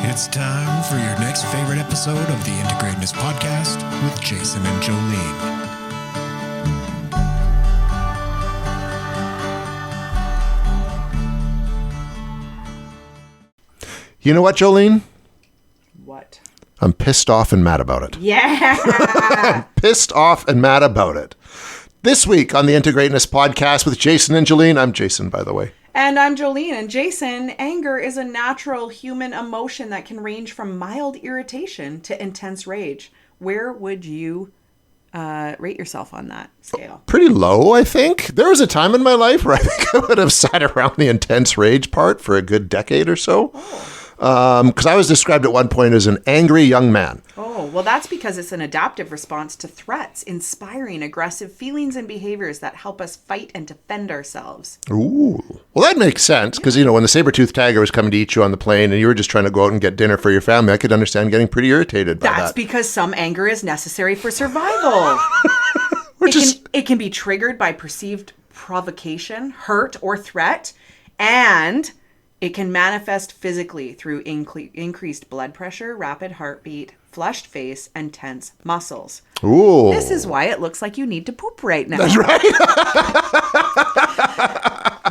It's time for your next favorite episode of the Integratedness Podcast with Jason and Jolene. You know what, Jolene? What? I'm pissed off and mad about it. Yeah! I'm pissed off and mad about it. This week on the Integratedness Podcast with Jason and Jolene. I'm Jason, by the way. And I'm Jolene. And Jason, anger is a natural human emotion that can range from mild irritation to intense rage. Where would you rate yourself on that scale? Pretty low, I think. There was a time in my life where I think I would have sat around the intense rage part for a good decade or so. Because I was described at one point as an angry young man. Oh, well, that's because it's an adaptive response to threats, inspiring aggressive feelings and behaviors that help us fight and defend ourselves. Ooh. Well, that makes sense because, when the saber-toothed tiger was coming to eat you on the plane and you were just trying to go out and get dinner for your family, I could understand getting pretty irritated by that. That's because some anger is necessary for survival. It can be triggered by perceived provocation, hurt, or threat, and it can manifest physically through increased blood pressure, rapid heartbeat, flushed face, and tense muscles. Ooh. This is why it looks like you need to poop right now. That's right.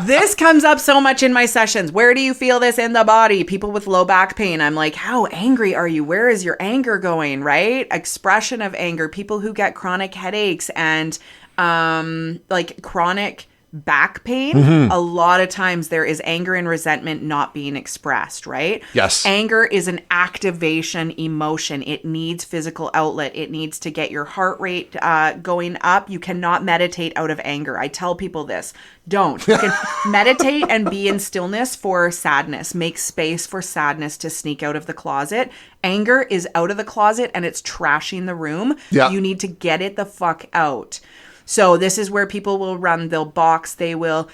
This comes up so much in my sessions. Where do you feel this in the body? People with low back pain. I'm like, how angry are you? Where is your anger going, right? Expression of anger. People who get chronic headaches and chronic back pain, a lot of times there is anger and resentment not being expressed, right? Yes. Anger is an activation emotion. It needs physical outlet. It needs to get your heart rate going up. You cannot meditate out of anger. I tell people this. Don't. You can meditate and be in stillness for sadness. Make space for sadness to sneak out of the closet. Anger is out of the closet and it's trashing the room. Yeah. You need to get it the fuck out. So this is where people will run, they'll box, they will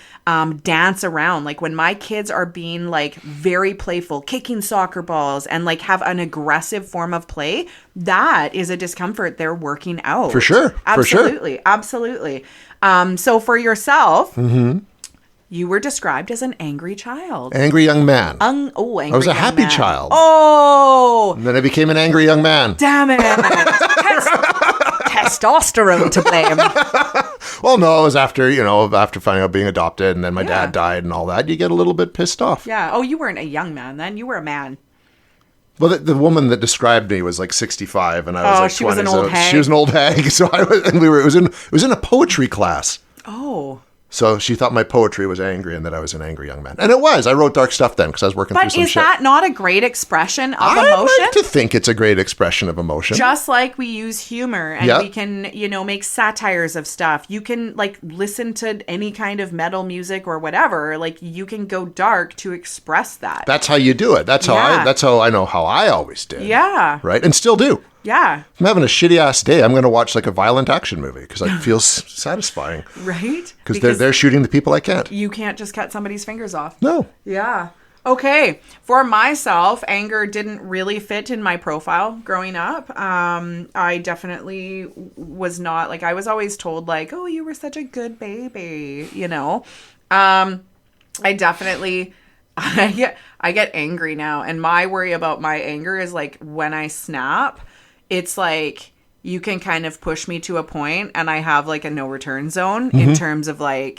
dance around. Like when my kids are being like very playful, kicking soccer balls and like have an aggressive form of play, that is a discomfort they're working out. For sure. Absolutely. For sure. Absolutely. So for yourself, you were described as an angry child. Angry young man. Angry I was a young happy man. child. Oh! And then I became an angry young man. Damn it. Testosterone to blame. Well, no, it was after finding out being adopted and then my dad died and all that. You get a little bit pissed off. Yeah. Oh, you weren't a young man then. You were a man. Well, the woman that described me was like 65 and I was like 20. She was an old hag. She was an old hag. So it was in a poetry class. Oh. So she thought my poetry was angry and that I was an angry young man. And it was. I wrote dark stuff then because I was working through some shit. But is that not a great expression of emotion? I like to think it's a great expression of emotion. Just like we use humor and we can, make satires of stuff. You can listen to any kind of metal music or whatever. Like you can go dark to express that. That's how you do it. That's how I know how I always did. Yeah. Right? And still do. Yeah. If I'm having a shitty ass day, I'm going to watch like a violent action movie because it feels satisfying. Right? Because they're shooting the people I can't. You can't just cut somebody's fingers off. No. Yeah. Okay. For myself, anger didn't really fit in my profile growing up. I definitely was not I was always told oh, you were such a good baby, I definitely I get angry now, and my worry about my anger is when I snap, it's you can kind of push me to a point and I have a no return zone in terms of I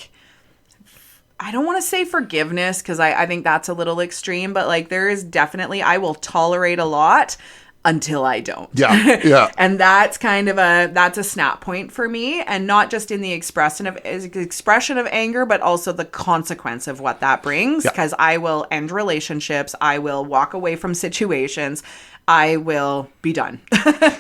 don't want to say forgiveness because I think that's a little extreme, but there is definitely, I will tolerate a lot until I don't. Yeah. Yeah. And that's kind of that's a snap point for me, and not just in the expression of anger, but also the consequence of what that brings, because I will end relationships. I will walk away from situations. I will be done.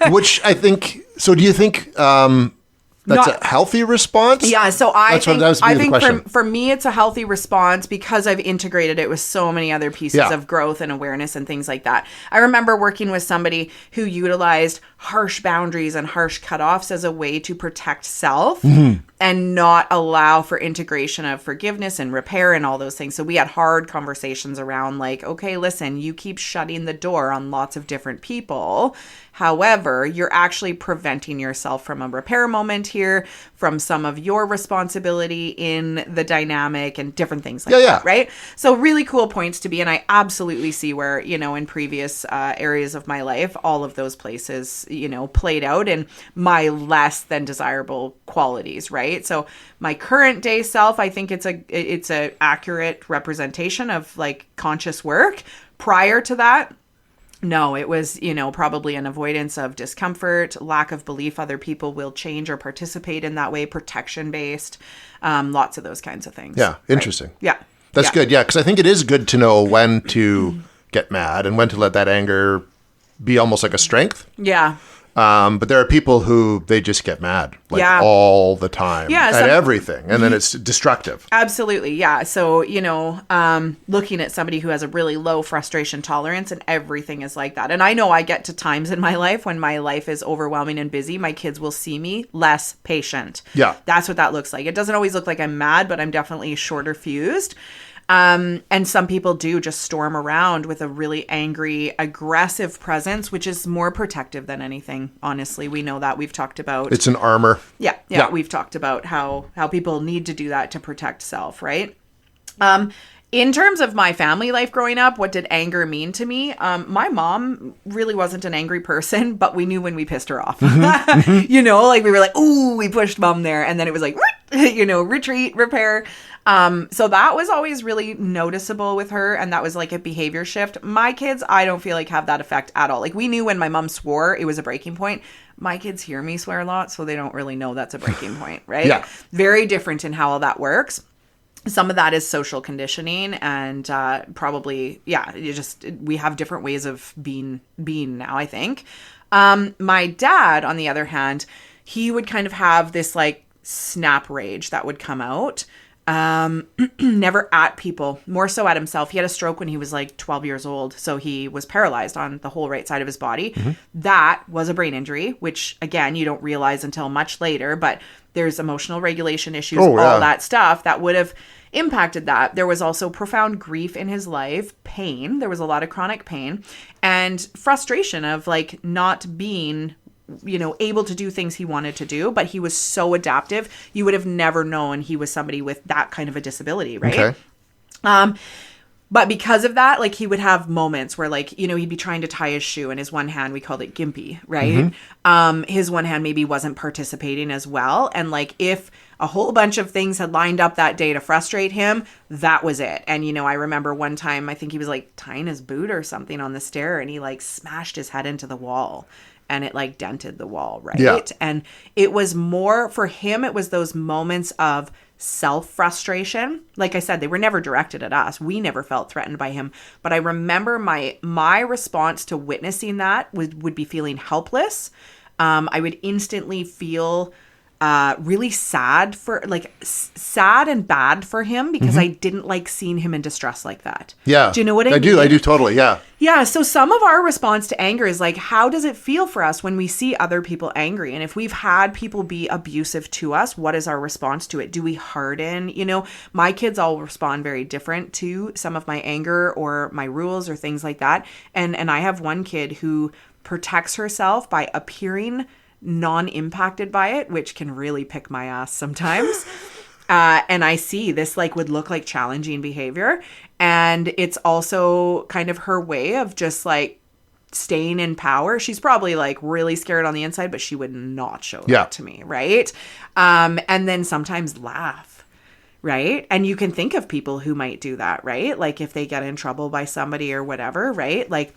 Which I think, so do you think that's a healthy response? Yeah, so I think for for me it's a healthy response because I've integrated it with so many other pieces of growth and awareness and things like that. I remember working with somebody who utilized harsh boundaries and harsh cutoffs as a way to protect self and not allow for integration of forgiveness and repair and all those things. So we had hard conversations around okay, listen, you keep shutting the door on lots of different people. However, you're actually preventing yourself from a repair moment here from some of your responsibility in the dynamic and different things like Yeah, that, yeah. right? So really cool points to be. And I absolutely see where, in previous areas of my life, all of those places, played out in my less than desirable qualities, right? So my current day self, I think it's a accurate representation of like conscious work. Prior to that, no, it was, probably an avoidance of discomfort, lack of belief other people will change or participate in that way, protection based, lots of those kinds of things. Yeah, interesting. Right? Yeah. That's good. Yeah, because I think it is good to know when to get mad and when to let that anger be almost like a strength. Yeah. But there are people who they just get mad all the time at everything. And then it's destructive. Absolutely. Yeah. So, looking at somebody who has a really low frustration tolerance and everything is like that. And I know I get to times in my life when my life is overwhelming and busy, my kids will see me less patient. Yeah. That's what that looks like. It doesn't always look like I'm mad, but I'm definitely shorter fused. And some people do just storm around with a really angry, aggressive presence, which is more protective than anything. Honestly, we know that. We've talked about It's an armor. Yeah. We've talked about how people need to do that to protect self, right? In terms of my family life growing up, what did anger mean to me? My mom really wasn't an angry person, but we knew when we pissed her off. Like we were like, ooh, we pushed mom there. And then it was like, retreat, repair. So that was always really noticeable with her. And that was like a behavior shift. My kids, I don't feel like have that effect at all. Like we knew when my mom swore, it was a breaking point. My kids hear me swear a lot, so they don't really know that's a breaking point, right? Yeah. Very different in how all that works. Some of that is social conditioning and probably, we have different ways of being now, I think. My dad, on the other hand, he would kind of have this like snap rage that would come out. Never at people, more so at himself. He had a stroke when he was like 12 years old. So he was paralyzed on the whole right side of his body. Mm-hmm. That was a brain injury, which again, you don't realize until much later, but there's emotional regulation issues, all that stuff that would have impacted that. There was also profound grief in his life, pain. There was a lot of chronic pain and frustration of like not being able to do things he wanted to do, but he was so adaptive. You would have never known he was somebody with that kind of a disability, right? Okay. But because of that, like he would have moments where like, he'd be trying to tie his shoe and his one hand, we called it gimpy, right? Mm-hmm. His one hand maybe wasn't participating as well. And like if a whole bunch of things had lined up that day to frustrate him, that was it. And, I remember one time, I think he was like tying his boot or something on the stair and he like smashed his head into the wall. And it like dented the wall, right? Yeah. And it was more for him, it was those moments of self-frustration. Like I said, they were never directed at us. We never felt threatened by him. But I remember my response to witnessing that would be feeling helpless. I would instantly feel really sad and bad for him because I didn't like seeing him in distress like that. Yeah. Do you know what I mean? I do totally. Yeah. Yeah. So some of our response to anger is like, how does it feel for us when we see other people angry? And if we've had people be abusive to us, what is our response to it? Do we harden? My kids all respond very different to some of my anger or my rules or things like that. And I have one kid who protects herself by appearing non-impacted by it, which can really pick my ass sometimes. And I see this like would look like challenging behavior. And it's also kind of her way of just like staying in power. She's probably like really scared on the inside, but she would not show that to me. Right. And then sometimes laugh. Right. And you can think of people who might do that. Right. Like if they get in trouble by somebody or whatever. Right. Like,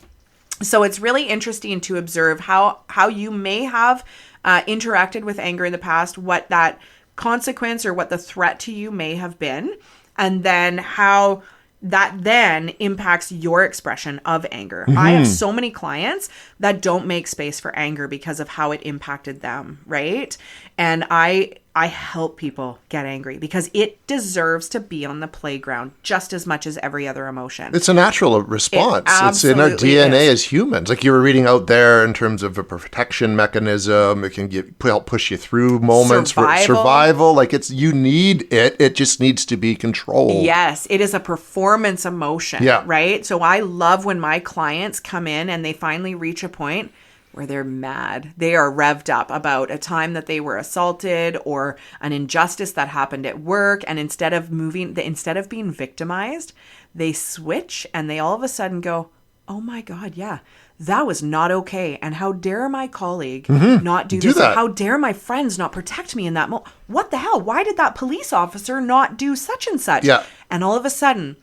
so it's really interesting to observe how you may have interacted with anger in the past, what that consequence or what the threat to you may have been, and then how that then impacts your expression of anger. Mm-hmm. I have so many clients that don't make space for anger because of how it impacted them, right? And I help people get angry because it deserves to be on the playground just as much as every other emotion. It's a natural response. It's in our DNA as humans. Like you were reading out there in terms of a protection mechanism. It can help push you through moments for survival. Like you need it. It just needs to be controlled. Yes, it is a performance emotion, right? So I love when my clients come in and they finally reach a point. where they're mad. They are revved up about a time that they were assaulted or an injustice that happened at work. And instead of being victimized, they switch and they all of a sudden go, oh my God, yeah, that was not okay. And how dare my colleague not do this? How dare my friends not protect me in that moment? What the hell? Why did that police officer not do such and such? Yeah. And all of a sudden,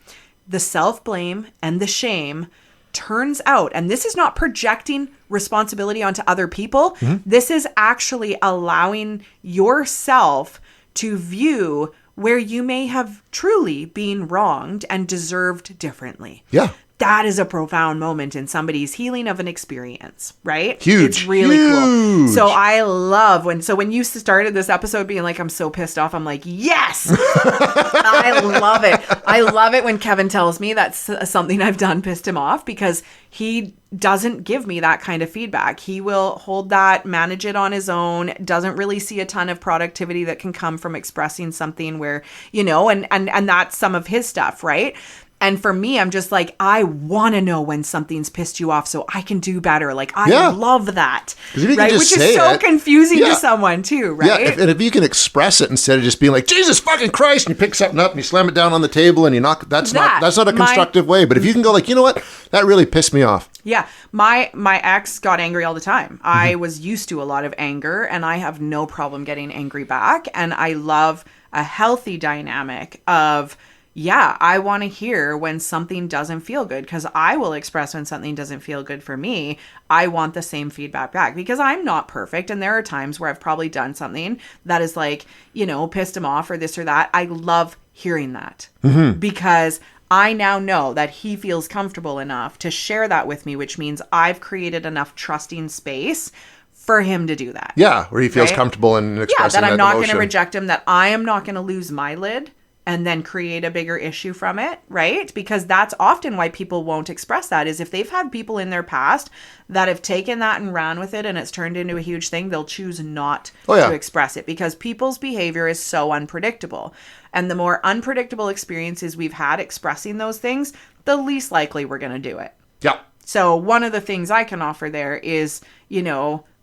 the self-blame and the shame turns out, and this is not projecting responsibility onto other people. This is actually allowing yourself to view where you may have truly been wronged and deserved differently. Yeah. That is a profound moment in somebody's healing of an experience, right? Huge. It's really cool. So I love when you started this episode being like, I'm so pissed off. I'm like, yes, I love it. I love it when Kevin tells me that's something I've done pissed him off, because he doesn't give me that kind of feedback. He will hold that, manage it on his own, doesn't really see a ton of productivity that can come from expressing something where, and that's some of his stuff, right? And for me, I'm just like, I want to know when something's pissed you off so I can do better. Like, I love that. Right? Which is so confusing to someone too, right? Yeah, and if you can express it instead of just being like, Jesus fucking Christ, and you pick something up and you slam it down on the table and you knock, that's not a constructive way. But if you can go like, you know what, that really pissed me off. Yeah. My ex got angry all the time. I was used to a lot of anger, and I have no problem getting angry back. And I love a healthy dynamic of, I want to hear when something doesn't feel good, because I will express when something doesn't feel good for me. I want the same feedback back, because I'm not perfect. And there are times where I've probably done something that is like, pissed him off or this or that. I love hearing that because I now know that he feels comfortable enough to share that with me, which means I've created enough trusting space for him to do that. Yeah, where he feels comfortable in expressing that I'm not going to reject him, that I am not going to lose my lid and then create a bigger issue from it, right? Because that's often why people won't express that, is if they've had people in their past that have taken that and ran with it and it's turned into a huge thing, they'll choose not to express it, because people's behavior is so unpredictable. And the more unpredictable experiences we've had expressing those things, the least likely we're going to do it. Yeah. So one of the things I can offer there is,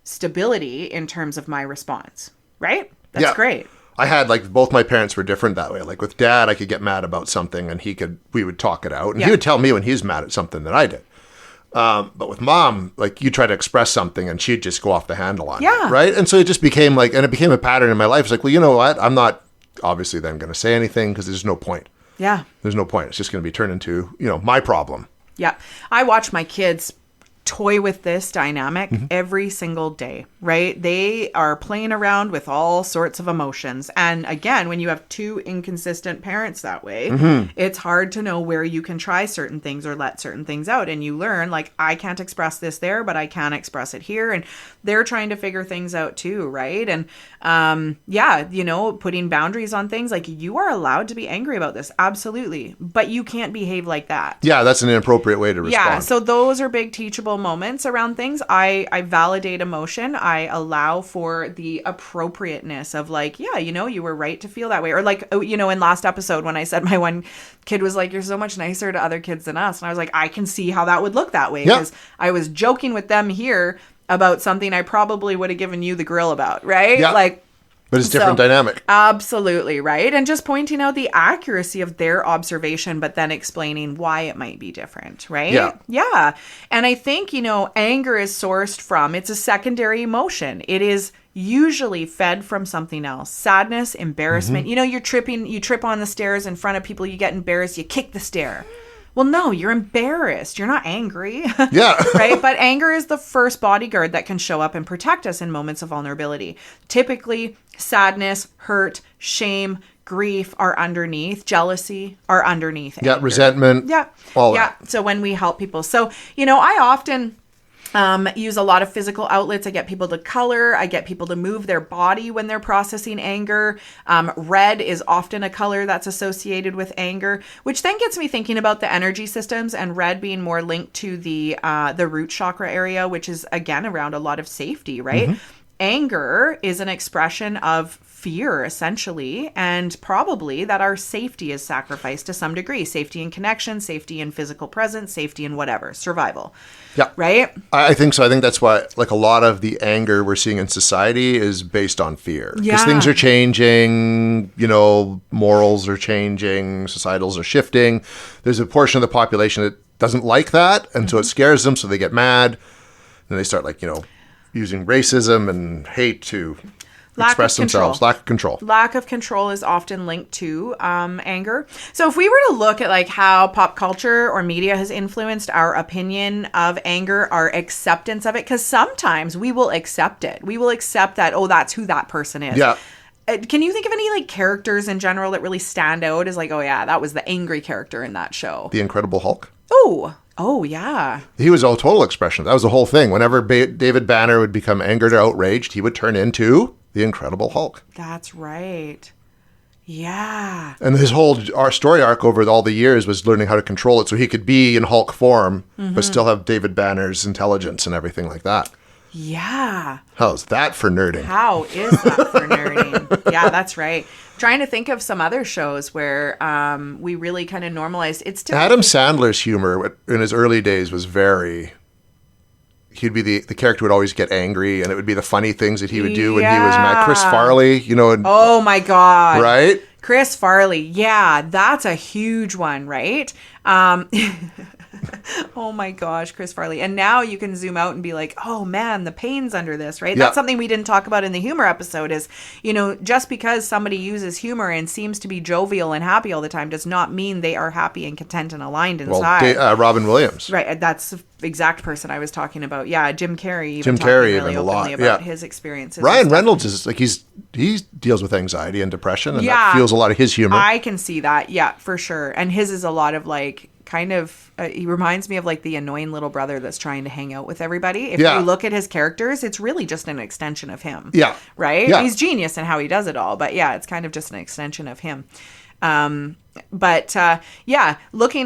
stability in terms of my response, right? That's great. I had both my parents were different that way. Like with Dad, I could get mad about something and we would talk it out, and he would tell me when he's mad at something that I did. But with Mom, you try to express something and she'd just go off the handle on it, right? And so it just became it became a pattern in my life. It's like, well, you know what? I'm not obviously then going to say anything because there's no point. Yeah. There's no point. It's just going to be turned into, my problem. Yeah. I watch my kids toy with this dynamic every single day, right? They are playing around with all sorts of emotions. And again, when you have two inconsistent parents that way, it's hard to know where you can try certain things or let certain things out. And you learn, I can't express this there, but I can express it here. And they're trying to figure things out too, right? And putting boundaries on things, you are allowed to be angry about this, absolutely, but you can't behave like that. Yeah, that's an inappropriate way to respond. Yeah, so those are big teachable moments around things. I validate emotion. I allow for the appropriateness of you were right to feel that way. Or in last episode when I said my one kid was like, you're so much nicer to other kids than us. And I was like, I can see how that would look that way, because I was joking with them here about something I probably would have given you the grill about, right? Yeah. But it's different dynamic. Absolutely, right? And just pointing out the accuracy of their observation, but then explaining why it might be different, right? Yeah. And I think, anger is sourced from, it's a secondary emotion. It is usually fed from something else. Sadness, embarrassment. You trip on the stairs in front of people, you get embarrassed, you kick the stair. Well, no, you're embarrassed. You're not angry. Yeah. Right? But anger is the first bodyguard that can show up and protect us in moments of vulnerability. Typically, sadness, hurt, shame, grief are underneath. Jealousy are underneath anger. Yeah, resentment. Yeah. All that. So when we help people. So, I often use a lot of physical outlets. I get people to color. I get people to move their body when they're processing anger. Red is often a color that's associated with anger, which then gets me thinking about the energy systems, and red being more linked to the root chakra area, which is again around a lot of safety, right? anger is an expression of fear, essentially, and probably that our safety is sacrificed to some degree. Safety in connection, safety in physical presence, safety in whatever, survival. Yeah. Right? I think so. I think that's why, like, a lot of the anger we're seeing in society is based on fear. Because things are changing, you know, morals are changing, societals are shifting. There's a portion of the population that doesn't like that, and so it scares them, so they get mad. And they start, like, you know, using racism and hate to express themselves. Lack of control. Lack of control is often linked to anger. So if we were to look at like how pop culture or media has influenced our opinion of anger, our acceptance of it, because sometimes we will accept it. We will accept that, oh, that's who that person is. Yeah. Can you think of any like characters in general that really stand out as like, oh yeah, that was the angry character in that show? The Incredible Hulk. Oh, yeah. He was a total expression. That was the whole thing. Whenever David Banner would become angered or outraged, he would turn into the Incredible Hulk. That's right. Yeah. And his whole story arc over all the years was learning how to control it so he could be in Hulk form, but still have David Banner's intelligence and everything like that. Yeah. How's that for nerding? How is that for nerding? Yeah, that's right. Trying to think of some other shows where we really kind of normalized. Adam Sandler's humor in his early days was very... He'd be the character would always get angry, and it would be the funny things that he would do when he was mad. Chris Farley, you know. Oh, my God. Right? Chris Farley. Yeah, that's a huge one, right? Oh my gosh, Chris Farley. And now you can zoom out and be like, oh man, the pain's under this, right? Yeah. That's something we didn't talk about in the humor episode is, you know, just because somebody uses humor and seems to be jovial and happy all the time does not mean they are happy and content and aligned inside. Well, Robin Williams. Right. That's the exact person I was talking about. Yeah. Jim Carrey. Really a lot. About his experiences. Ryan Reynolds is like, he deals with anxiety and depression, and that feels a lot of his humor. I can see that. Yeah, for sure. And his is a lot of like, kind of, he reminds me of like the annoying little brother that's trying to hang out with everybody. If you look at his characters, it's really just an extension of him. Yeah. Right? Yeah. He's genius in how he does it all. But yeah, it's kind of just an extension of him. Looking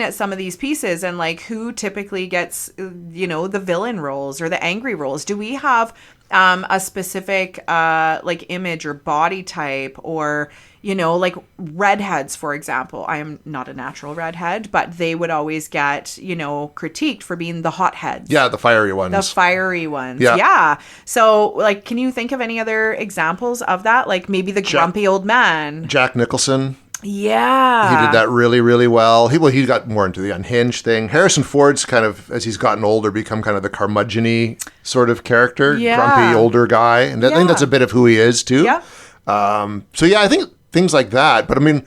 at some of these pieces and like who typically gets, you know, the villain roles or the angry roles. Do we have a specific like image or body type or, you know, like redheads, for example? I am not a natural redhead, but they would always get, you know, critiqued for being the hotheads. Yeah, the fiery ones. Yeah. So, like, can you think of any other examples of that? Like maybe the grumpy old man. Jack Nicholson. Yeah. He did that really, really well. He got more into the unhinged thing. Harrison Ford's kind of, as he's gotten older, become kind of the curmudgeon-y sort of character. Yeah. Grumpy, older guy. And I think that's a bit of who he is, too. Yeah. I think things like that. But, I mean,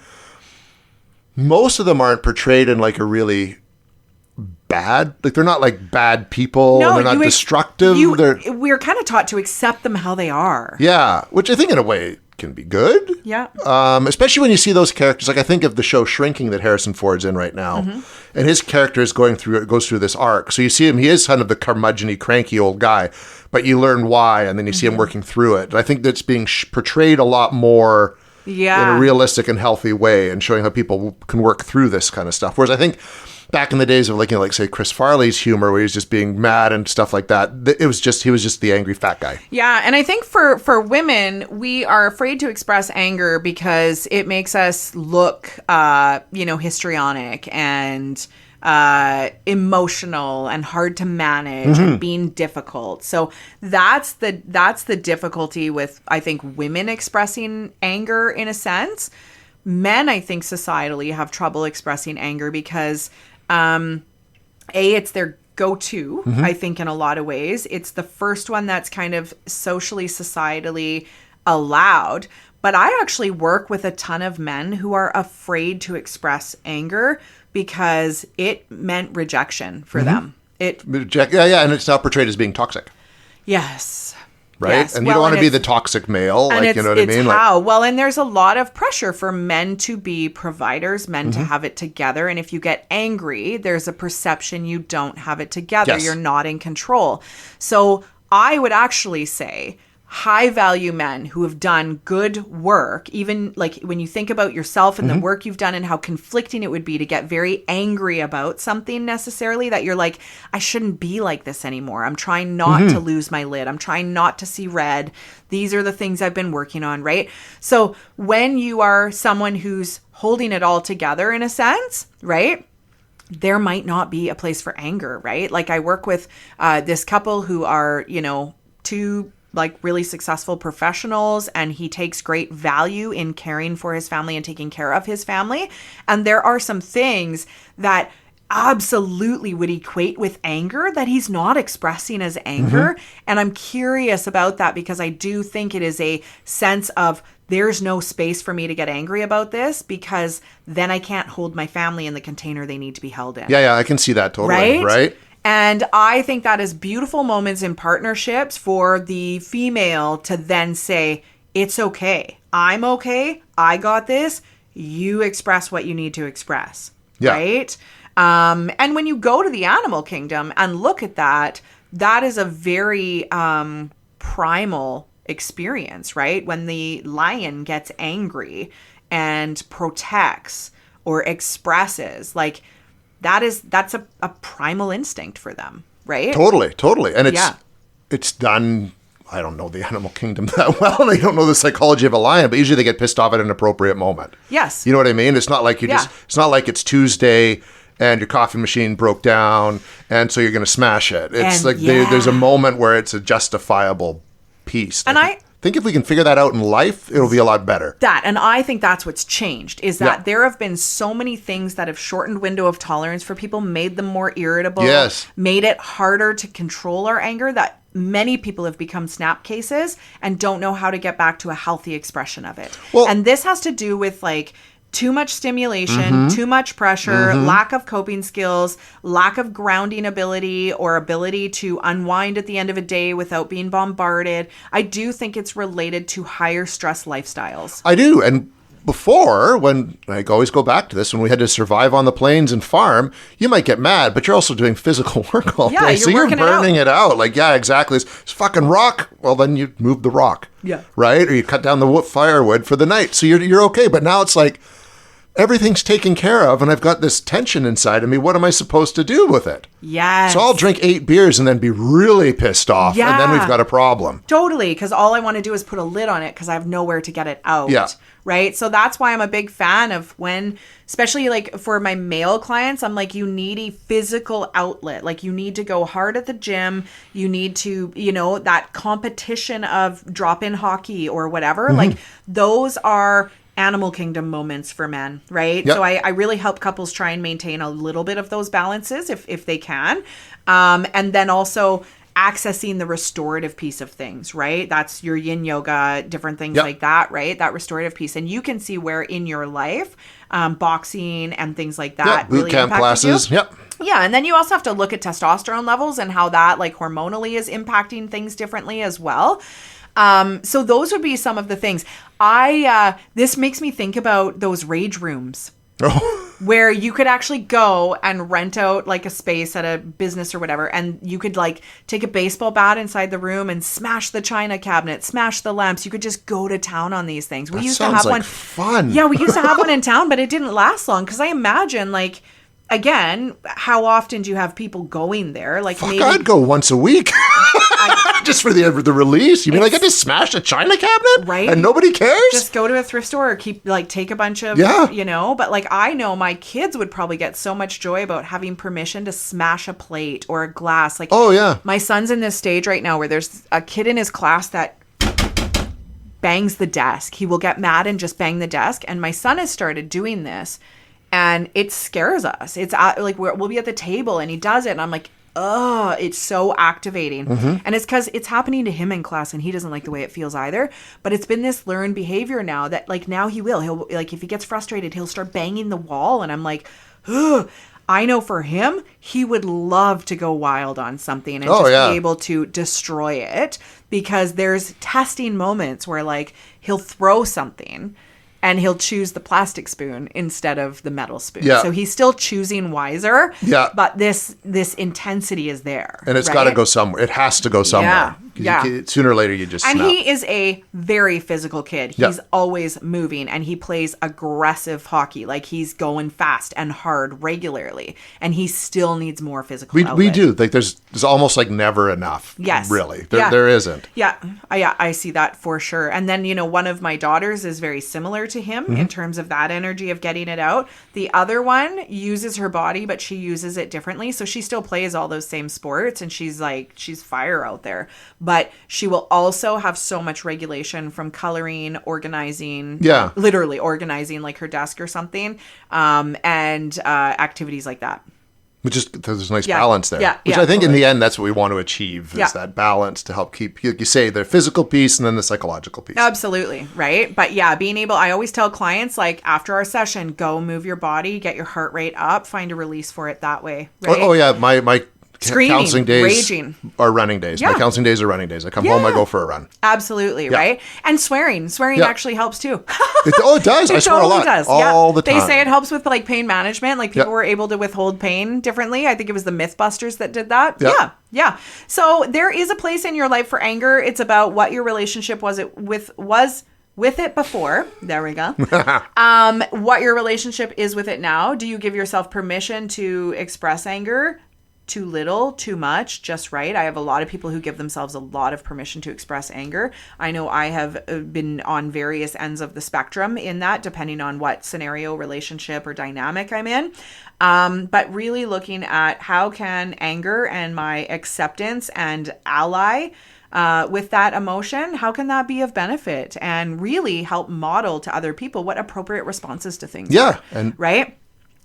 most of them aren't portrayed in, like, a really bad... Like, they're not, like, bad people. No, and they're not destructive. We're kind of taught to accept them how they are. Yeah. Which I think, in a way... can be good. Yeah. Especially when you see those characters. Like I think of the show Shrinking that Harrison Ford's in right now. Mm-hmm. And his character is goes through this arc. So you see him, he is kind of the curmudgeon-y, cranky old guy, but you learn why, and then you see him working through it. And I think that's being portrayed a lot more in a realistic and healthy way and showing how people can work through this kind of stuff. Whereas I think back in the days of like, you know, like say Chris Farley's humor where he was just being mad and stuff like that, he was just the angry fat guy. Yeah, and I think for women, we are afraid to express anger because it makes us look, histrionic and emotional and hard to manage and being difficult. So that's the difficulty with, I think, women expressing anger in a sense. Men, I think, societally have trouble expressing anger because it's their go-to, I think, in a lot of ways. It's the first one that's kind of socially, societally allowed. But I actually work with a ton of men who are afraid to express anger because it meant rejection for them. And it's now portrayed as being toxic. Yes. Right? Yes. And you don't want to be the toxic male. Like, you know what I mean? And there's a lot of pressure for men to be providers, men to have it together. And if you get angry, there's a perception you don't have it together. Yes. You're not in control. So I would actually say high value men who have done good work, even like when you think about yourself and the work you've done and how conflicting it would be to get very angry about something necessarily, that you're like, I shouldn't be like this anymore. I'm trying not to lose my lid. I'm trying not to see red. These are the things I've been working on, right? So when you are someone who's holding it all together in a sense, right? There might not be a place for anger, right? Like I work with this couple who are, you know, two like really successful professionals, and he takes great value in caring for his family and taking care of his family. And there are some things that absolutely would equate with anger that he's not expressing as anger. And I'm curious about that because I do think it is a sense of there's no space for me to get angry about this because then I can't hold my family in the container they need to be held in. Yeah, I can see that totally. Right? And I think that is beautiful moments in partnerships for the female to then say, it's okay. I'm okay. I got this. You express what you need to express. Yeah. Right? And when you go to the animal kingdom and look at that, that is a very primal experience, right? When the lion gets angry and protects or expresses, like that's a primal instinct for them, right? Totally. And it's done, I don't know the animal kingdom that well, and I don't know the psychology of a lion, but usually they get pissed off at an appropriate moment. Yes. You know what I mean? It's not like it's not like it's Tuesday and your coffee machine broke down and so you're going to smash it. It's there's a moment where it's a justifiable piece. And I think if we can figure that out in life, it'll be a lot better. And I think that's what's changed, is that there have been so many things that have shortened window of tolerance for people, made them more irritable, made it harder to control our anger, that many people have become snap cases and don't know how to get back to a healthy expression of it. Well, and this has to do with like too much stimulation, too much pressure, lack of coping skills, lack of grounding ability or ability to unwind at the end of a day without being bombarded. I do think it's related to higher stress lifestyles. I do. And before, when I always go back to this, when we had to survive on the plains and farm, you might get mad, but you're also doing physical work all day. So you're burning it out. Like, yeah, exactly. It's fucking rock. Well, then you move the rock. Yeah. Right? Or you cut down the firewood for the night. So you're okay. But now it's like, everything's taken care of, and I've got this tension inside of me. What am I supposed to do with it? Yes. So I'll drink 8 beers and then be really pissed off, and then we've got a problem. Totally, because all I want to do is put a lid on it because I have nowhere to get it out. Yeah. Right? So that's why I'm a big fan of when, especially like for my male clients, I'm like, you need a physical outlet. Like you need to go hard at the gym. You need to, you know, that competition of drop-in hockey or whatever. Like those are animal kingdom moments for men, right? Yep. So I really help couples try and maintain a little bit of those balances if they can. And then also accessing the restorative piece of things, right? That's your yin yoga, different things like that, right? That restorative piece. And you can see where in your life, boxing and things like that boot camp classes. You. Yeah, and then you also have to look at testosterone levels and how that like hormonally is impacting things differently as well. So those would be some of the things. This makes me think about those rage rooms where you could actually go and rent out like a space at a business or whatever. And you could like take a baseball bat inside the room and smash the china cabinet, smash the lamps. You could just go to town on these things. We used to have one. Fun. Yeah, we used to have one in town, but it didn't last long. Cause I imagine like, again, how often do you have people going there? Like maybe I'd go once a week. Just for the release. You mean like I just smashed a china cabinet? Right. And nobody cares? Just go to a thrift store or take a bunch of, you know, but like I know my kids would probably get so much joy about having permission to smash a plate or a glass. Like, oh yeah. My son's in this stage right now where there's a kid in his class that bangs the desk. He will get mad and just bang the desk. And my son has started doing this and it scares us. It's like we'll be at the table and he does it and I'm like, oh, it's so activating. And it's because it's happening to him in class and he doesn't like the way it feels either. But it's been this learned behavior now that like now he'll like if he gets frustrated, he'll start banging the wall. And I'm like, ugh. I know for him, he would love to go wild on something and be able to destroy it because there's testing moments where like he'll throw something and he'll choose the plastic spoon instead of the metal spoon. Yeah. So he's still choosing wiser. Yeah. But this intensity is there. And it's got to go somewhere. It has to go somewhere. Sooner or later, you just snap. And he is a very physical kid. He's always moving, and he plays aggressive hockey. Like, he's going fast and hard regularly, and he still needs more physical outlet. We do. Like, there's almost like never enough. Yes. Really. There isn't. Yeah. I see that for sure. And then, one of my daughters is very similar to him in terms of that energy of getting it out. The other one uses her body, but she uses it differently. So she still plays all those same sports, and she's fire out there. But she will also have so much regulation from coloring, organizing, literally organizing like her desk or something, and activities like that. Which is, there's a nice balance there. Yeah, which I think in the end, that's what we want to achieve, is that balance to help keep, like you say, the physical piece and then the psychological piece. Absolutely, right? But being able, I always tell clients, like, after our session, go move your body, get your heart rate up, find a release for it that way, right? Oh yeah, my screaming, counseling days raging are running days. My counseling days are running days. I come home, I go for a run. Absolutely, right? And swearing actually helps too. It does. I swear totally a lot. Does. All the time. They say it helps with like pain management. Like people were able to withhold pain differently. I think it was the Mythbusters that did that. Yeah. So there is a place in your life for anger. It's about what your relationship was with it before. There we go. What your relationship is with it now. Do you give yourself permission to express anger? Too little, too much, just right. I have a lot of people who give themselves a lot of permission to express anger. I know I have been on various ends of the spectrum in that, depending on what scenario, relationship, or dynamic I'm in. But really looking at how can anger and my acceptance and ally with that emotion, how can that be of benefit and really help model to other people what appropriate responses to things are, right?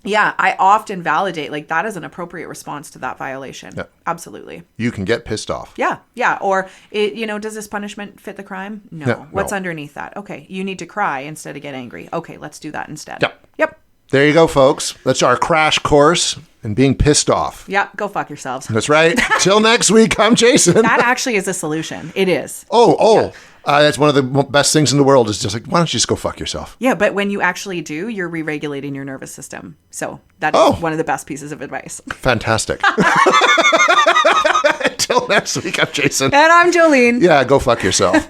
Yeah, I often validate, like, that is an appropriate response to that violation. Yeah. Absolutely. You can get pissed off. Yeah. Or, does this punishment fit the crime? No. Yeah, What's underneath that? Okay, you need to cry instead of get angry. Okay, let's do that instead. Yep. There you go, folks. That's our crash course in being pissed off. Yeah, go fuck yourselves. That's right. Till next week, I'm Jason. That actually is a solution. It is. Yeah. That's one of the best things in the world, is just like, why don't you just go fuck yourself? Yeah, but when you actually do, you're re-regulating your nervous system. So that is one of the best pieces of advice. Fantastic. Until next week, I'm Jason. And I'm Jolene. Yeah, go fuck yourself.